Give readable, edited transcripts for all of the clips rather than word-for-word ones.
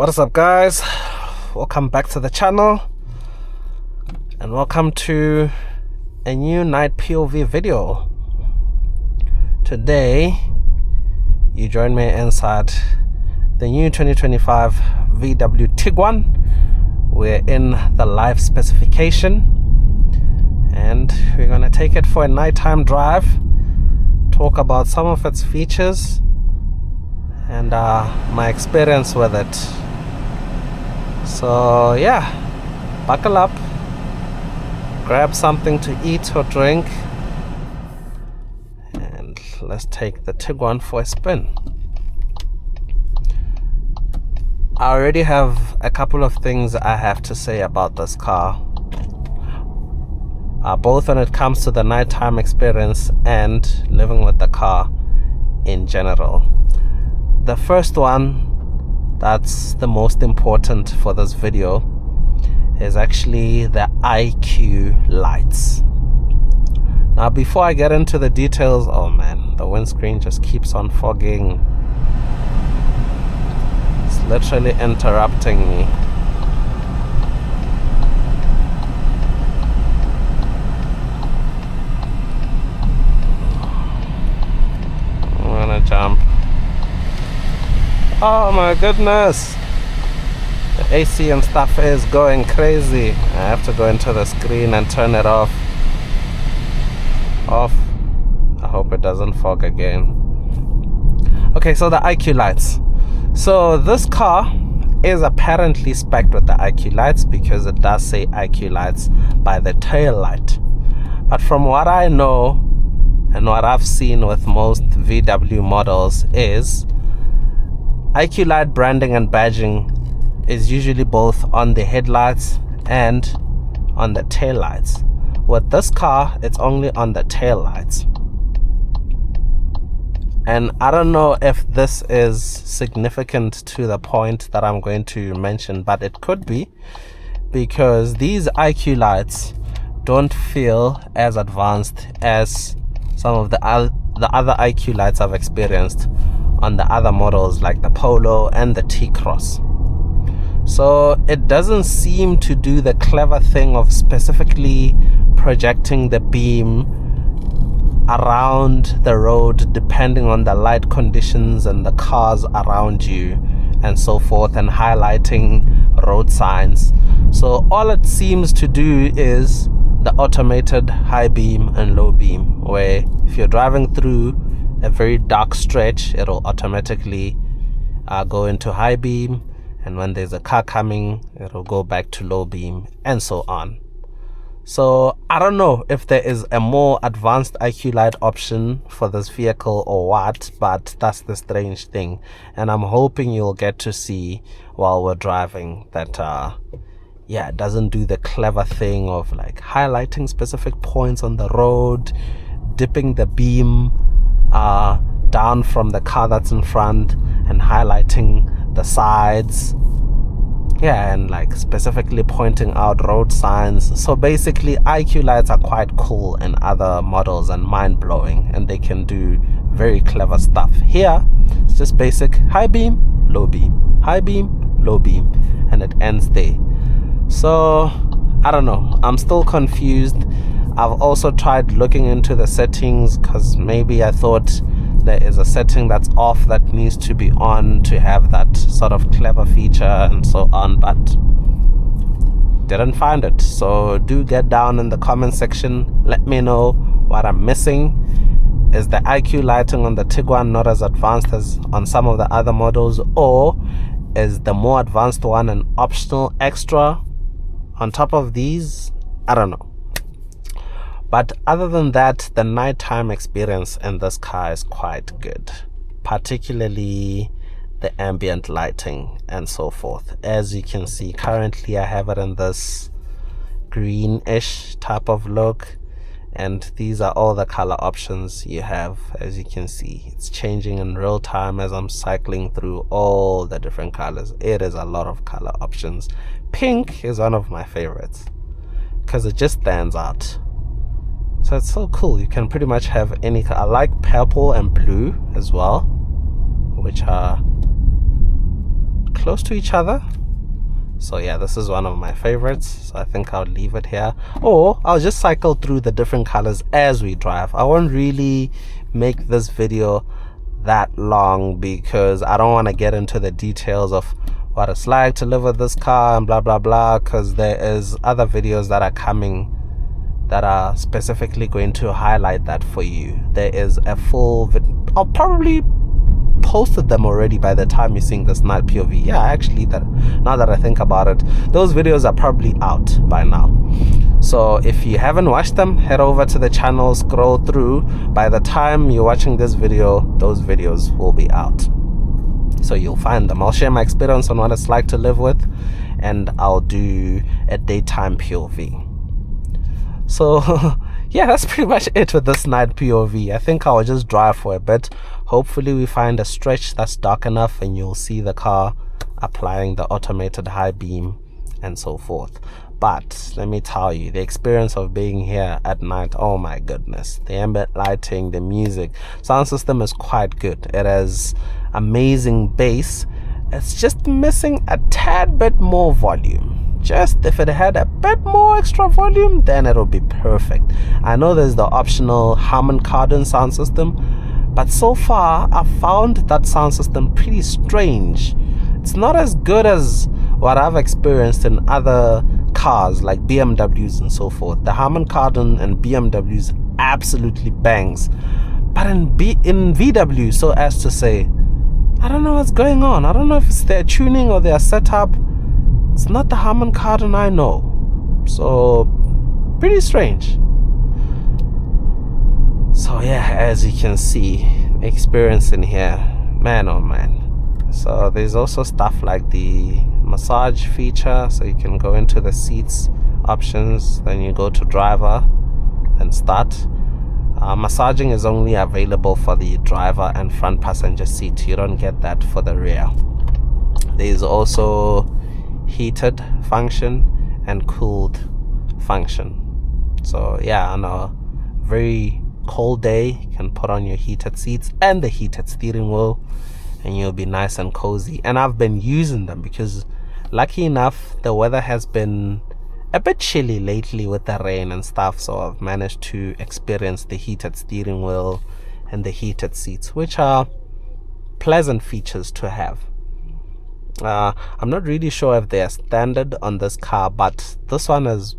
What is up, guys? Welcome back to the channel and welcome to a new night POV video. Today you join me inside the new 2025 VW Tiguan. We're in the live specification and we're gonna take it for a nighttime drive, talk about some of its features and my experience with it. So yeah, buckle up, grab something to eat or drink, and let's take the Tiguan for a spin. I already have a couple of things I have to say about this car, both when it comes to the nighttime experience and living with the car in general. The first one that's the most important for this video is actually the IQ lights. Now before I get into the details, oh man, the windscreen just keeps on fogging. It's literally interrupting me. I'm gonna jump. Oh my goodness, the AC and stuff is going crazy. I have to go into the screen and turn it off. I hope it doesn't fog again. Okay, so the IQ lights. So this car is apparently spec'd with the IQ lights because it does say IQ lights by the tail light. But from what I know and what I've seen with most VW models is IQ light branding and badging is usually both on the headlights and on the tail lights. With this car, it's only on the tail lights. And I don't know if this is significant to the point that I'm going to mention, but it could be, because these IQ lights don't feel as advanced as some of the other IQ lights I've experienced on the other models like the Polo and the T-Cross. So it doesn't seem to do the clever thing of specifically projecting the beam around the road depending on the light conditions and the cars around you and so forth, and highlighting road signs. So all it seems to do is the automated high beam and low beam, where if you're driving through a very dark stretch, it'll automatically go into high beam, and when there's a car coming, it'll go back to low beam, and so on. So I don't know if there is a more advanced IQ light option for this vehicle or what, but that's the strange thing, and I'm hoping you'll get to see while we're driving that yeah, it doesn't do the clever thing of like highlighting specific points on the road, dipping the beam down from the car that's in front and highlighting the sides, yeah, and like specifically pointing out road signs. So basically IQ lights are quite cool in other models and mind-blowing, and they can do very clever stuff. Here it's just basic high beam, low beam, high beam, low beam, and it ends there. So I don't know, I'm still confused. I've also tried looking into the settings because maybe I thought there is a setting that's off that needs to be on to have that sort of clever feature and so on, but didn't find it. So do get down in the comment section, let me know what I'm missing. Is the IQ lighting on the Tiguan not as advanced as on some of the other models, or is the more advanced one an optional extra on top of these? I don't know. But other than that, the nighttime experience in this car is quite good, particularly the ambient lighting and so forth. As you can see, currently I have it in this greenish type of look, and these are all the color options you have. As you can see, it's changing in real time as I'm cycling through all the different colors. It is a lot of color options. Pink is one of my favorites because it just stands out. So it's so cool. You can pretty much have any color. I like purple and blue as well, which are close to each other. So yeah, this is one of my favorites, so I think I'll leave it here, or I'll just cycle through the different colors as we drive. I won't really make this video that long because I don't want to get into the details of what it's like to live with this car and blah blah blah, because there is other videos that are coming that are specifically going to highlight that for you. There is a full I'll probably posted them already by the time you're seeing this night POV. Yeah, actually, that now that I think about it, those videos are probably out by now. So if you haven't watched them, head over to the channel, scroll through. By the time you're watching this video, those videos will be out, so you'll find them. I'll share my experience on what it's like to live with, and I'll do a daytime POV. So yeah, that's pretty much it with this night POV. I think I'll just drive for a bit. Hopefully we find a stretch that's dark enough and you'll see the car applying the automated high beam and so forth. But let me tell you, the experience of being here at night, oh my goodness, the ambient lighting, the music, sound system is quite good. It has amazing bass. It's just missing a tad bit more volume. Just if it had a bit more extra volume, then it'll be perfect. I know there's the optional Harman Kardon sound system, but so far I've found that sound system pretty strange. It's not as good as what I've experienced in other cars like BMWs and so forth. The Harman Kardon and BMWs absolutely bangs, but in VW, so as to say, I don't know what's going on. I don't know if it's their tuning or their setup. It's not the Harman Kardon I know. So pretty strange. So yeah, as you can see, experience in here, man oh man. So there's also stuff like the massage feature, so you can go into the seats options, then you go to driver and start. Massaging is only available for the driver and front passenger seat. You don't get that for the rear. There's also heated function and cooled function. So yeah, on a very cold day, you can put on your heated seats and the heated steering wheel and you'll be nice and cozy. And I've been using them because lucky enough the weather has been a bit chilly lately with the rain and stuff, so I've managed to experience the heated steering wheel and the heated seats, which are pleasant features to have. I'm not really sure if they are standard on this car, but this one is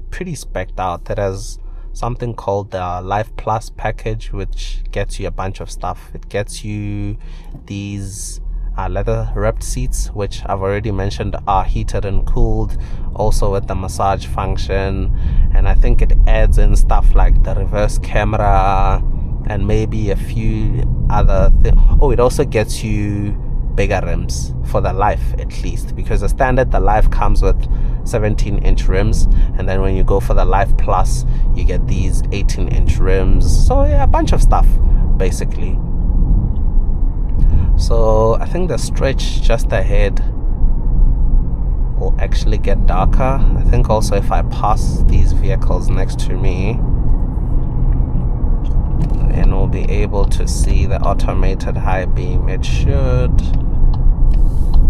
pretty specced out. It has something called the Life Plus package, which gets you a bunch of stuff. It gets you these leather wrapped seats, which I've already mentioned are heated and cooled, also with the massage function, and I think it adds in stuff like the reverse camera and maybe a few other things. Oh, it also gets you bigger rims for the Life, at least, because the standard, the Life comes with 17-inch rims, and then when you go for the Life Plus you get these 18-inch rims. So yeah, a bunch of stuff basically. So I think the stretch just ahead will actually get darker. I think also if I pass these vehicles next to me, then we'll be able to see the automated high beam. It should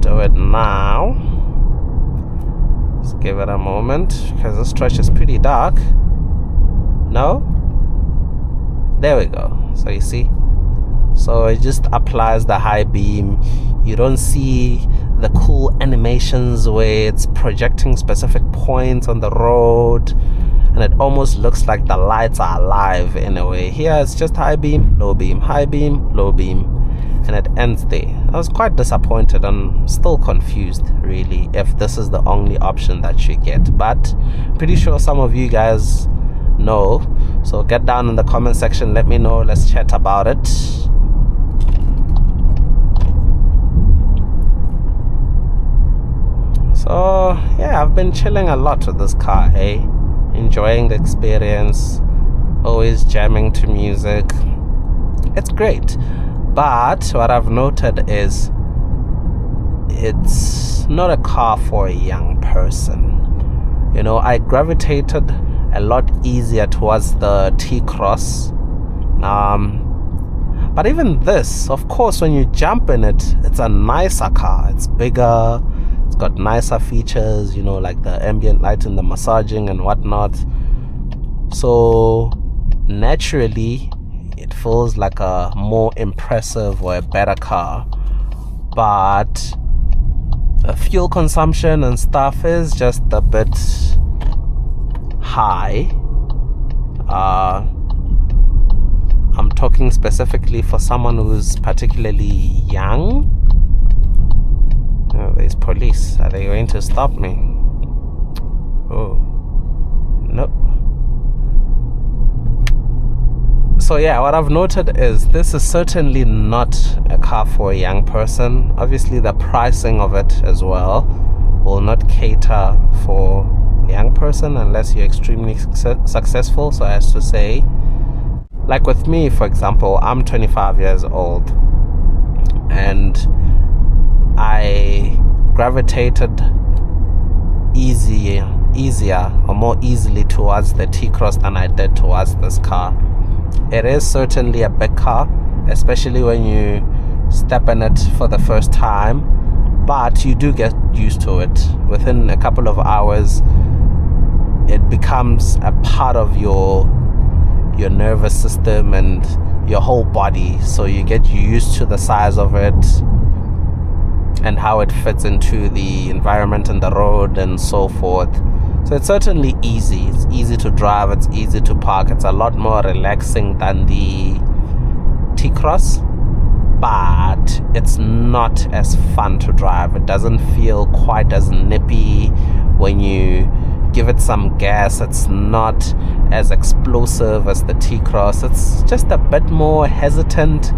do it now. Let's give it a moment because the stretch is pretty dark. No? There we go. So you see, so it just applies the high beam. You don't see the cool animations where it's projecting specific points on the road and it almost looks like the lights are alive in a way. Here it's just high beam, low beam, high beam, low beam, and it ends there. I was quite disappointed and still confused really if this is the only option that you get, but pretty sure some of you guys know. So get down in the comment section, let me know, let's chat about it. So yeah, I've been chilling a lot with this car, hey, enjoying the experience, always jamming to music. It's great, but what I've noted is it's not a car for a young person. You know, I gravitated a lot easier towards the T-Cross, But even this, of course, when you jump in it, it's a nicer car. It's bigger, it's got nicer features, you know, like the ambient light and the massaging and whatnot. So naturally it feels like a more impressive or a better car. But the fuel consumption and stuff is just a bit high. I'm talking specifically for someone who's particularly young. Oh, there's police. Are they going to stop me? Oh, nope. So yeah, what I've noted is this is certainly not a car for a young person. Obviously the pricing of it as well will not cater for a young person unless you're extremely successful. So as to say, like with me, for example, I'm 25 years old and I gravitated easier or more easily towards the T-Cross than I did towards this car. It is certainly a big car, especially when you step in it for the first time, but you do get used to it. Within a couple of hours, it becomes a part of your nervous system and your whole body, so you get used to the size of it and how it fits into the environment and the road and so forth. So it's certainly easy. It's easy to drive, it's easy to park, it's a lot more relaxing than the T-Cross, but it's not as fun to drive. It doesn't feel quite as nippy when you give it some gas. It's not as explosive as the T-Cross. It's just a bit more hesitant.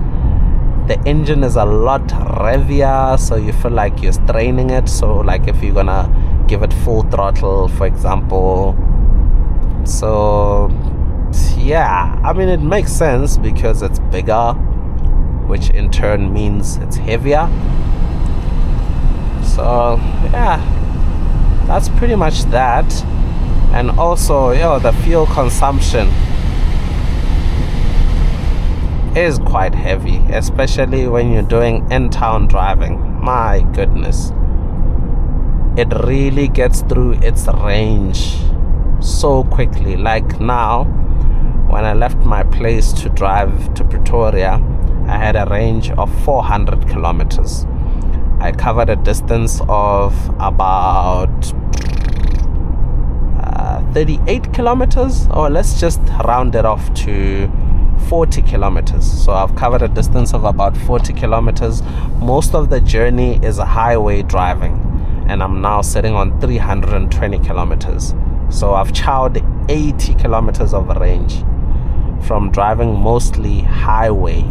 The engine is a lot heavier, so you feel like you're straining it. So like if you're gonna give it full throttle, for example. So yeah, I mean, it makes sense because it's bigger, which in turn means it's heavier. So yeah, that's pretty much that. And also, the fuel consumption is quite heavy, especially when you're doing in-town driving. My goodness, it really gets through its range so quickly. Like now, when I left my place to drive to Pretoria, I had a range of 400 kilometers. I covered a distance of about 38 kilometers, or let's just round it off to 40 kilometers. So I've covered a distance of about 40 kilometers. Most of the journey is highway driving, and I'm now sitting on 320 kilometers. So I've chowed 80 kilometers of range from driving mostly highway,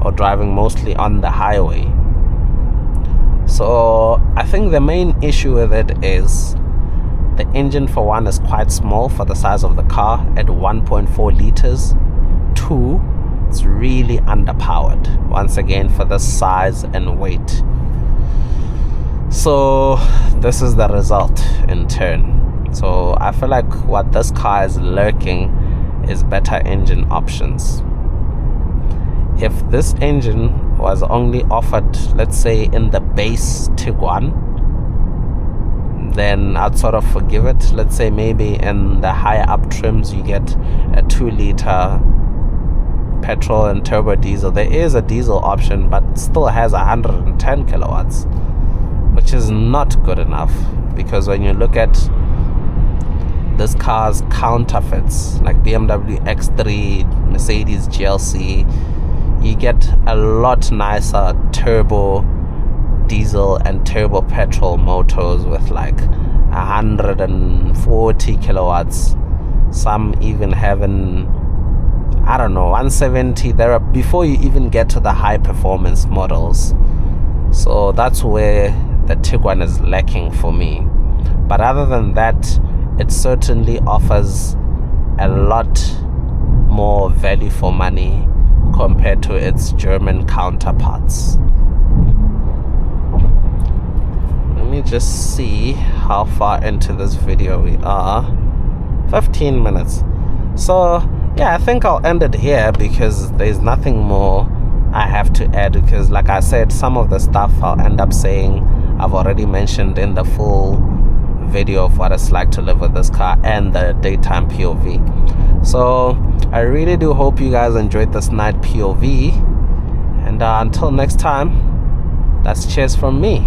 or driving mostly on the highway. So I think the main issue with it is the engine, for one, is quite small for the size of the car at 1.4 liters. Two, it's really underpowered, once again, for the size and weight. So this is the result in turn. So I feel like what this car is lacking is better engine options. If this engine was only offered, let's say, in the base Tiguan, then I'd sort of forgive it. Let's say maybe in the higher up trims you get a 2-liter petrol and turbo diesel. There is a diesel option, but still has 110 kilowatts, which is not good enough, because when you look at this car's counterfeits like BMW X3, Mercedes GLC, you get a lot nicer turbo diesel and turbo petrol motors with like 140 kilowatts. Some even having, I don't know, 170 there before you even get to the high performance models. So that's where the Tiguan is lacking for me. But other than that, it certainly offers a lot more value for money compared to its German counterparts. Let me just see how far into this video we are. 15 minutes. So yeah, I think I'll end it here because there's nothing more I have to add, because like I said, some of the stuff I'll end up saying I've already mentioned in the full video of what it's like to live with this car and the daytime POV. So I really do hope you guys enjoyed this night POV, and until next time, that's cheers from me.